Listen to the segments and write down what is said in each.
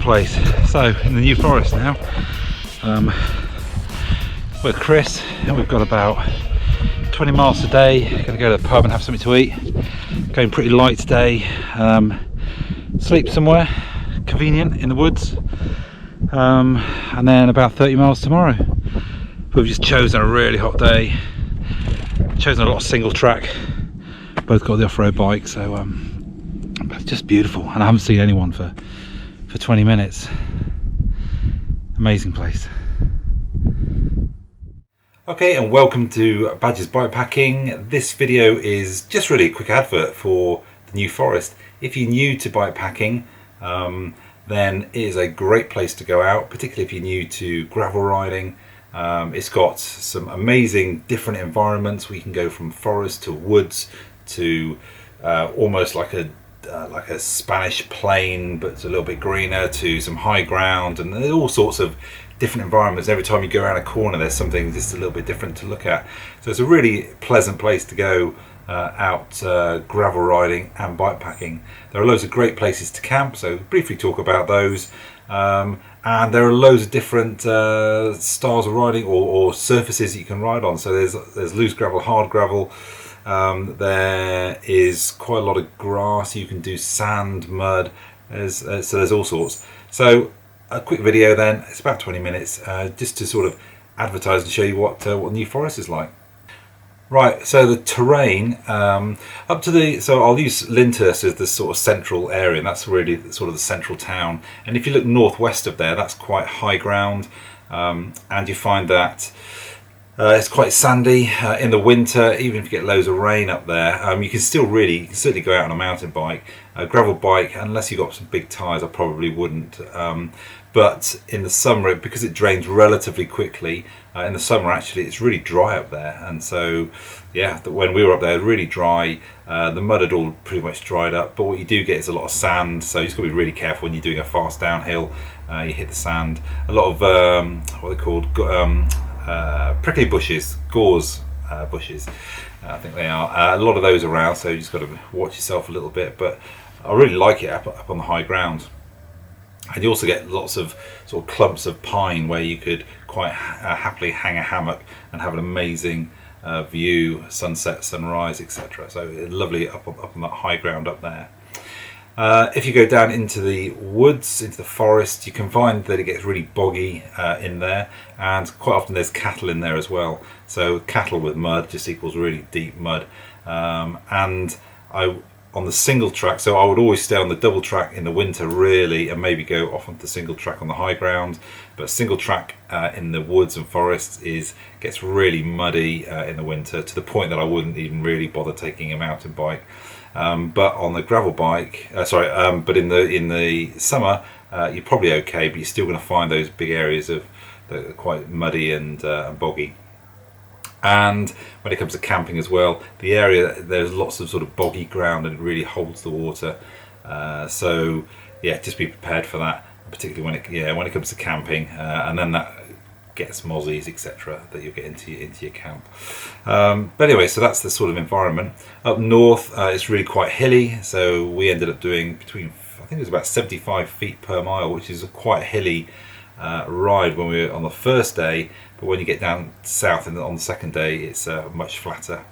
place. So in the New Forest now, we're Chris and we've got about 20 miles today. Going to go to the pub and have something to eat. Going pretty light today. Sleep somewhere convenient in the woods, and then about 30 miles tomorrow. We've just chosen a really hot day. Chosen a lot of single track. Both got the off-road bike, so it's just beautiful. And I haven't seen anyone for 20 minutes. Amazing place. Okay, and welcome to Badger's Bikepacking. This video is just really a quick advert for the New Forest. If you're new to bikepacking, then it is a great place to go out, particularly if you're new to gravel riding. It's got some amazing different environments. We can go from forest to woods to almost like a Spanish plain, but it's a little bit greener, to some high ground, and there's all sorts of different environments. Every time you go around a corner there's something just a little bit different to look at. So it's a really pleasant place to go out gravel riding and bikepacking. There are loads of great places to camp, so briefly talk about those. And there are loads of different styles of riding or surfaces that you can ride on. So there's loose gravel, hard gravel. There is quite a lot of grass. You can do sand, mud. So there's all sorts. So a quick video then. It's about 20 minutes, just to sort of advertise and show you what New Forest is like. Right, so the terrain so I'll use Lyndhurst as the sort of central area, and that's really sort of the central town. And if you look northwest of there, that's quite high ground, and you find that it's quite sandy in the winter. Even if you get loads of rain up there, you can certainly go out on a mountain bike. A gravel bike, unless you've got some big tyres, I probably wouldn't. But in the summer, because it drains relatively quickly, in the summer actually it's really dry up there. And so yeah, when we were up there, it was really dry. The mud had all pretty much dried up, but what you do get is a lot of sand, so you just got to be really careful when you're doing a fast downhill. You hit the sand. A lot of what are they called, prickly bushes, gorse bushes, I think they are. A lot of those around, so you just got to watch yourself a little bit. But I really like it up on the high ground. And you also get lots of sort of clumps of pine where you could quite happily hang a hammock and have an amazing view, sunset, sunrise, etc. So lovely up on that high ground up there. If you go down into the woods, into the forest, you can find that it gets really boggy in there, and quite often there's cattle in there as well. So cattle with mud just equals really deep mud. On the single track, so I would always stay on the double track in the winter really, and maybe go off onto the single track on the high ground. But single track in the woods and forests gets really muddy in the winter, to the point that I wouldn't even really bother taking a mountain bike. But on the gravel bike, but in the summer, you're probably okay, but you're still going to find those big areas that are quite muddy and boggy. And when it comes to camping as well, the area, there's lots of sort of boggy ground, and it really holds the water. So yeah, just be prepared for that, particularly when it comes to camping, and then that gets mozzies, etc., that you'll get into your camp. But anyway, so that's the sort of environment. Up north, it's really quite hilly, so we ended up doing between, I think it was about 75 feet per mile, which is a quite hilly ride when we were on the first day. But when you get down south and on the second day, it's much flatter.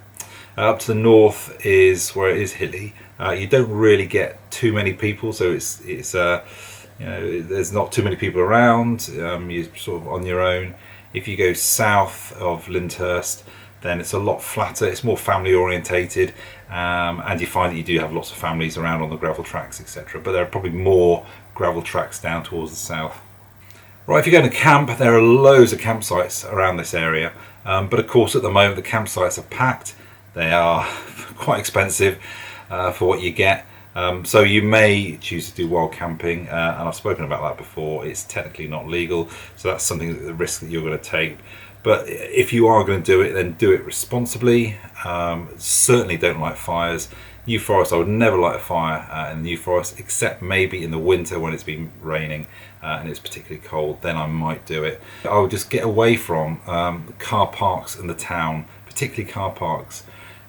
Up to the north is where it is hilly. You don't really get too many people, so it's there's not too many people around. You're sort of on your own. If you go south of Lyndhurst, then it's a lot flatter. It's more family orientated, and you find that you do have lots of families around on the gravel tracks, etc. But there are probably more gravel tracks down towards the south. Right, if you're going to camp, there are loads of campsites around this area, but of course at the moment the campsites are packed. They are quite expensive for what you get, so you may choose to do wild camping, and I've spoken about that before. It's technically not legal, so that's something, the risk that you're going to take. But if you are going to do it, then do it responsibly. Certainly don't light fires. New Forest, I would never light a fire in the New Forest, except maybe in the winter when it's been raining and it's particularly cold. Then I might do it. I would just get away from car parks in the town, particularly car parks.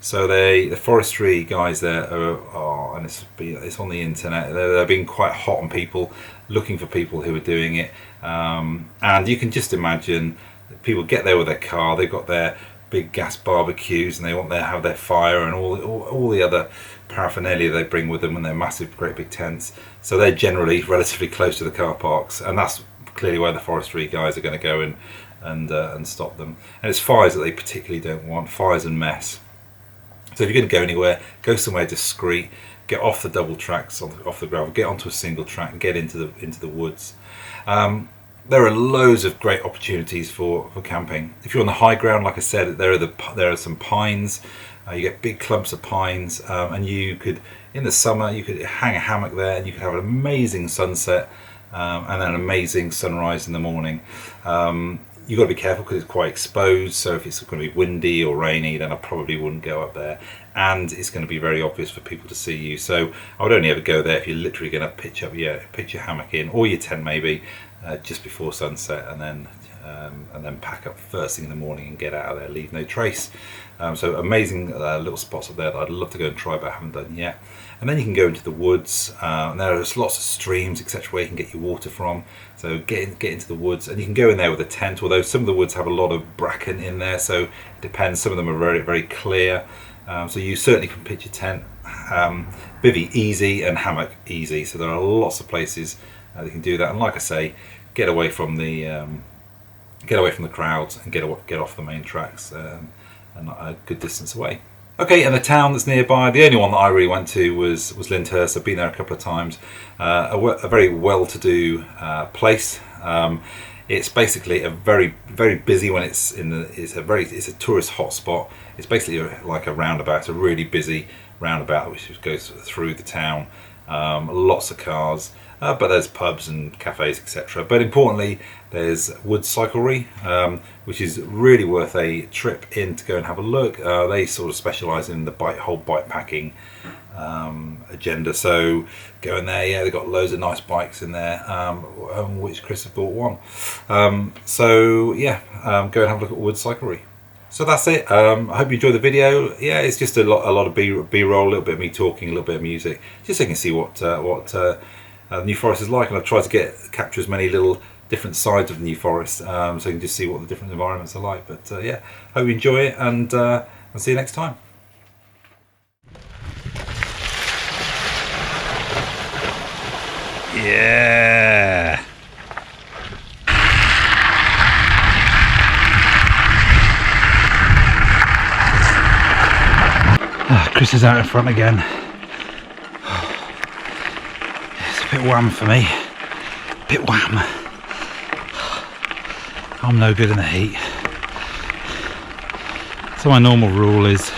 So the forestry guys there and it's on the internet. They're being quite hot on people, looking for people who are doing it. And you can just imagine people get there with their car. They've got their big gas barbecues and they want to have their fire and all the other paraphernalia they bring with them, and their massive, great big tents. So they're generally relatively close to the car parks, and that's clearly where the forestry guys are going to go and stop them. And it's fires that they particularly don't want, fires and mess. So if you're going to go anywhere, go somewhere discreet, get off the double tracks, off the gravel, get onto a single track and get into the woods. There are loads of great opportunities for camping. If you're on the high ground, like I said, there are some pines. You get big clumps of pines, and you could, in the summer, you could hang a hammock there and you could have an amazing sunset and an amazing sunrise in the morning. You've got to be careful because it's quite exposed, so if it's going to be windy or rainy, then I probably wouldn't go up there, and it's going to be very obvious for people to see you. So I would only ever go there if you're literally going to pitch your hammock in, or your tent maybe, just before sunset, and then pack up first thing in the morning and get out of there, leave no trace. So amazing little spots up there that I'd love to go and try but haven't done yet. And then you can go into the woods, and there's lots of streams, etc., where you can get your water from. So get into the woods, and you can go in there with a tent, although some of the woods have a lot of bracken in there, so it depends. Some of them are very, very clear, so you certainly can pitch your tent. Bivvy easy and hammock easy, so there are lots of places that you can do that. And like I say, get away from the crowds and get off the main tracks, and a good distance away. Okay, and the town that's nearby, the only one that I really went to was Lyndhurst. I've been there a couple of times. A very well-to-do place. It's basically a very, very busy when it's a tourist hotspot. It's basically like a roundabout, a really busy roundabout which goes through the town. Lots of cars, but there's pubs and cafes, etc. But importantly, there's Wood Cyclery, which is really worth a trip in to go and have a look. They sort of specialise in the whole bikepacking agenda. So go in there, they've got loads of nice bikes in there, which Chris has bought one. Go and have a look at Wood Cyclery. So that's it. I hope you enjoyed the video. Yeah, it's just a lot of B-roll, a little bit of me talking, a little bit of music, just so you can see what the New Forest is like. And I've tried to capture as many little different sides of the New Forest, so you can just see what the different environments are like. But hope you enjoy it, and I'll see you next time. Yeah. Chris is out in front again. It's a bit wham for me. Bit wham. I'm no good in the heat. So my normal rule is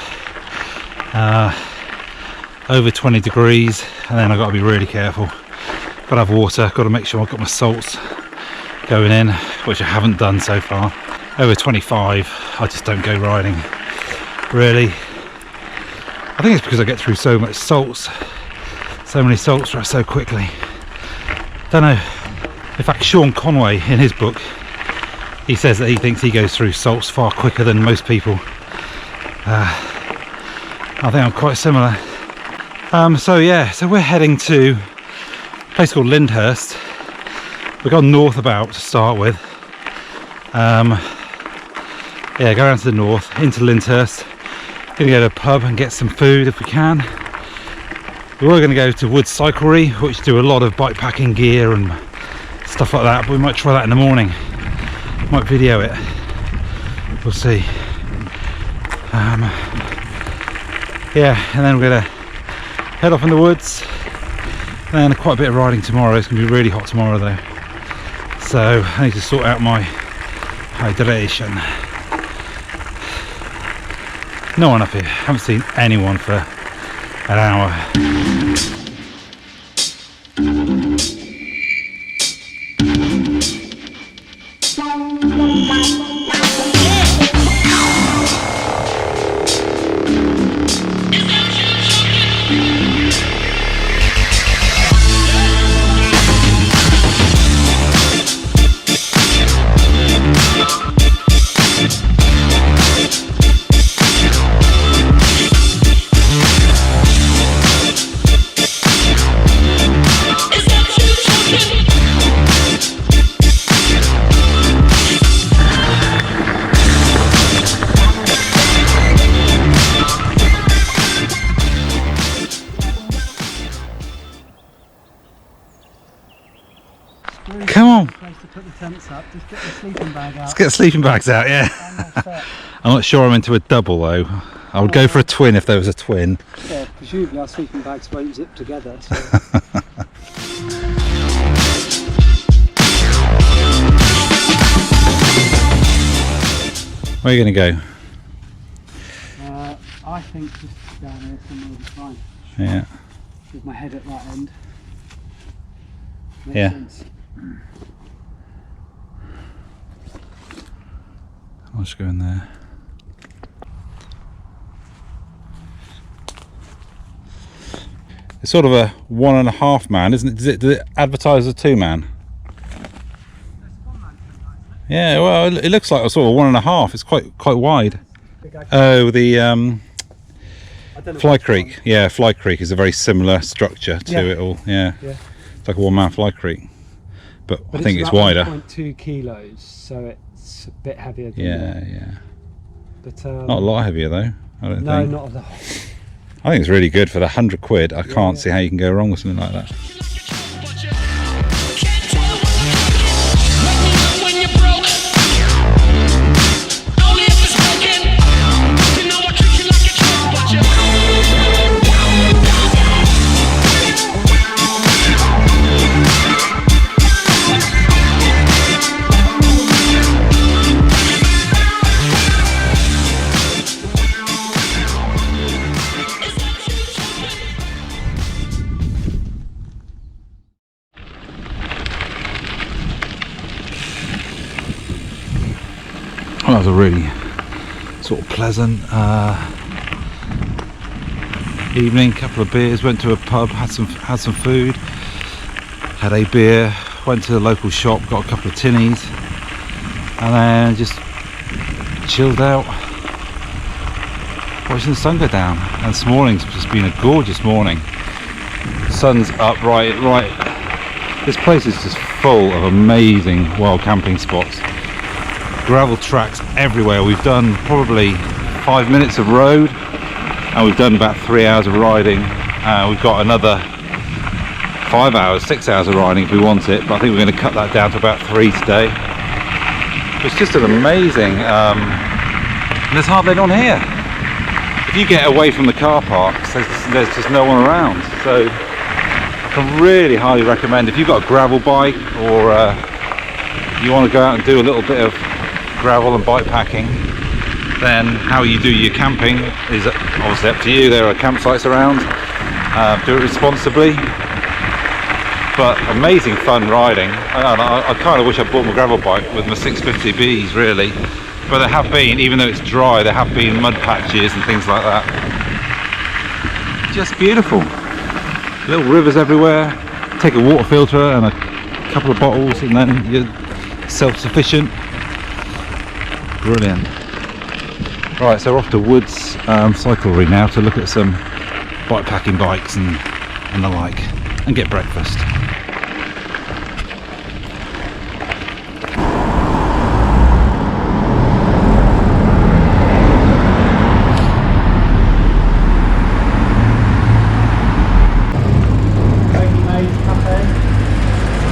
over 20 degrees, and then I've got to be really careful. Got to have water, got to make sure I've got my salts going in, which I haven't done so far. Over 25, I just don't go riding, really. I think it's because I get through so many salts so quickly. Don't know. In fact, Sean Conway, in his book, he says that he thinks he goes through salts far quicker than most people. I think I'm quite similar. So we're heading to a place called Lyndhurst. We've gone north about to start with. Go around to the north, into Lyndhurst. Gonna go to a pub and get some food if we can. We were going to go to Wood Cyclery, which do a lot of bikepacking gear and stuff like that, but we might try that in the morning. Might video it. We'll see. And then we're going to head off in the woods. And quite a bit of riding tomorrow. It's going to be really hot tomorrow though. So I need to sort out my hydration. No one up here. Haven't seen anyone for an hour. Come on. Place to put the tents up. Just get the sleeping bag out. Let's get the sleeping bags out, yeah. I'm not sure I'm into a double though. I would go for a twin if there was a twin. Yeah, presumably our sleeping bags won't zip together. So. Where are you going to go? I think just down here somewhere will be fine. Yeah. With my head at that end. Makes Yeah. sense. I'll just go in there. It's sort of a 1.5 man, isn't it? Does it advertise as a 2 man? Yeah, well, it looks like a sort of 1.5. It's quite wide. Oh, the Fly Creek. Yeah, Fly Creek is a very similar structure to it all. Yeah. It's like a 1-man Fly Creek, but I think it's wider. 1.2 kilos, so it's a bit heavier than Yeah. But Not a lot heavier though, I don't think. No, not a lot. I think it's really good for the 100 quid. I can't see how you can go wrong with something like that. Well, that was a really sort of pleasant evening. Couple of beers, went to a pub, had some food, had a beer, went to the local shop, got a couple of tinnies, and then just chilled out, watching the sun go down. And this morning's just been a gorgeous morning. Sun's up right. This place is just full of amazing wild camping spots. Gravel tracks everywhere. We've done probably 5 minutes of road and we've done about 3 hours of riding. We've got another 5 hours, 6 hours of riding if we want it, but I think we're going to cut that down to about 3 today. It's just an amazing, there's hardly anyone here. If you get away from the car parks, there's just no one around. So I can really highly recommend, if you've got a gravel bike or you want to go out and do a little bit of gravel and bike packing, then how you do your camping is obviously up to you. There are campsites around. Do it responsibly, but amazing fun riding. I kind of wish I bought my gravel bike with my 650Bs really, but there have been, even though it's dry, there have been mud patches and things like that. Just beautiful. Little rivers everywhere. Take a water filter and a couple of bottles and then you're self-sufficient. Brilliant. Right, so we're off to Woods Cyclery now to look at some bike packing bikes and the like, and get breakfast.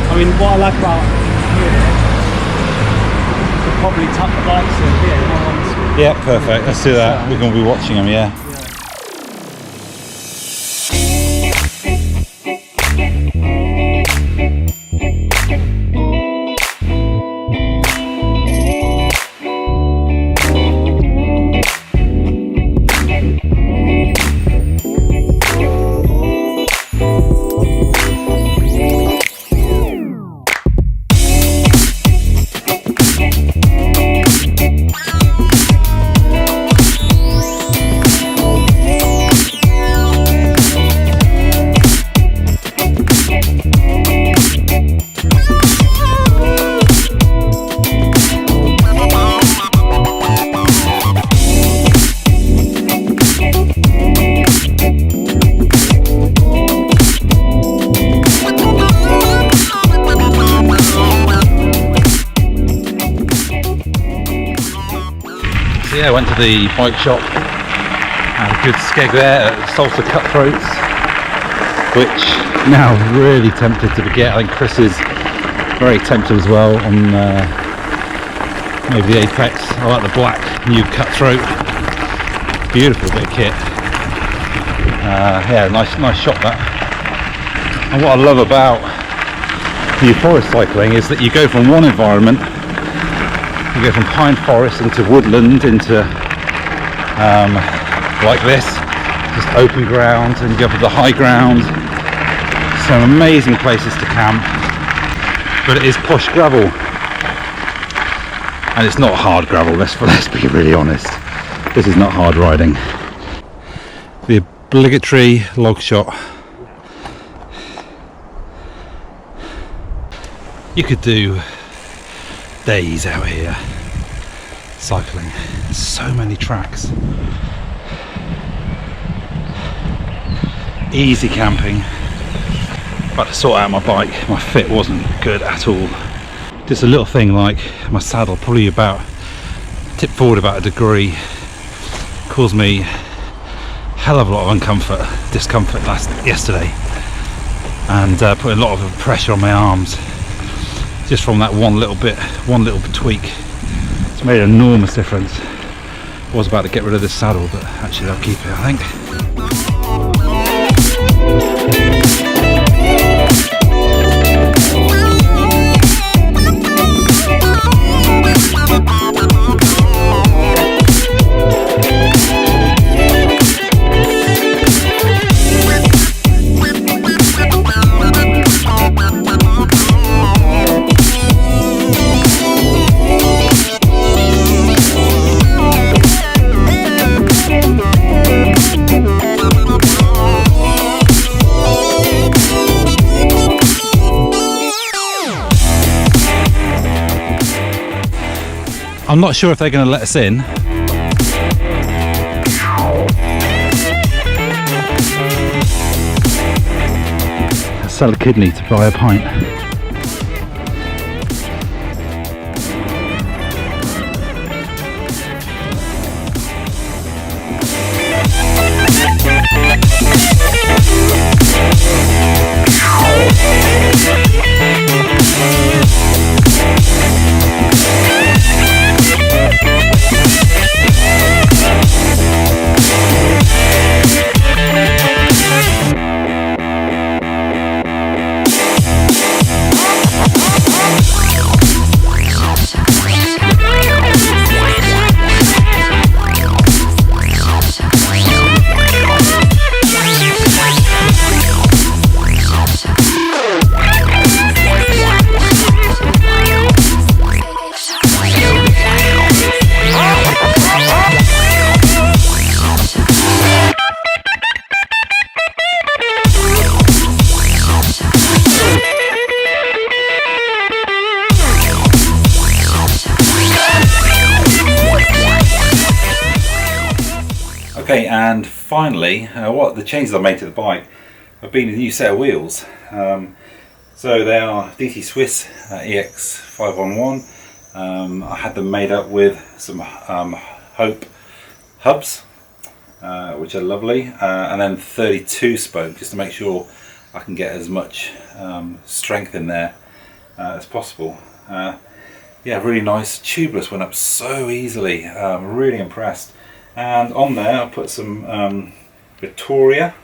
I mean, what I like about here, we'll probably tuck the bikes in here. No one's... Yeah, perfect. Let's do that. We're going to be watching them, yeah. Yeah, I went to the bike shop, had a good skeg there at Salsa Cutthroats, which now really tempted to get. I think Chris is very tempted as well on maybe the Apex. I like the black new Cutthroat. Beautiful bit of kit. Yeah, nice shot that. And what I love about New Forest cycling is that you go from one environment, you go from pine forest into woodland into like this, just open ground, and you go up to the high ground. Some amazing places to camp, but it is posh gravel, and it's not hard gravel. Let's be really honest. This is not hard riding. The obligatory log shot. You could do days out here cycling. So many tracks. Easy camping. But to sort out my bike, my fit wasn't good at all. Just a little thing like my saddle, probably about tipped forward about a degree, caused me a hell of a lot of discomfort yesterday, and put a lot of pressure on my arms just from that one little tweak. It's made an enormous difference. I was about to get rid of this saddle, but actually I'll keep it, I think. I'm not sure if they're going to let us in. I'll sell a kidney to buy a pint. Okay, and finally, what the changes I made to the bike have been a new set of wheels. So they are DT Swiss EX 511. I had them made up with some Hope hubs, which are lovely, and then 32 spoke, just to make sure I can get as much strength in there as possible. Yeah, really nice. Tubeless went up so easily. Really impressed. And on there I put some Victoria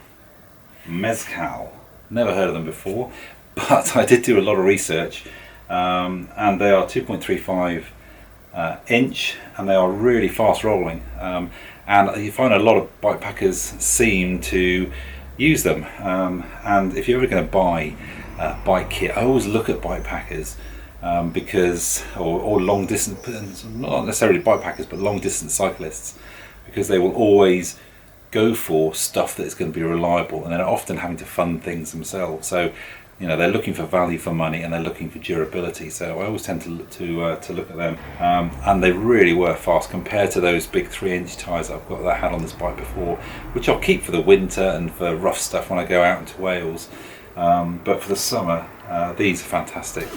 Mezcal. Never heard of them before, but I did do a lot of research, and they are 2.35 inch, and they are really fast rolling, and you find a lot of bike packers seem to use them, and if you're ever going to buy a bike kit, I always look at bike packers, because or long distance, not necessarily bike packers, but long distance cyclists, because they will always go for stuff that's going to be reliable, and they're often having to fund things themselves. So, you know, they're looking for value for money, and they're looking for durability. So I always tend to look at them, and they really were fast compared to those big 3-inch tyres that I had on this bike before, which I'll keep for the winter and for rough stuff when I go out into Wales. But for the summer, these are fantastic.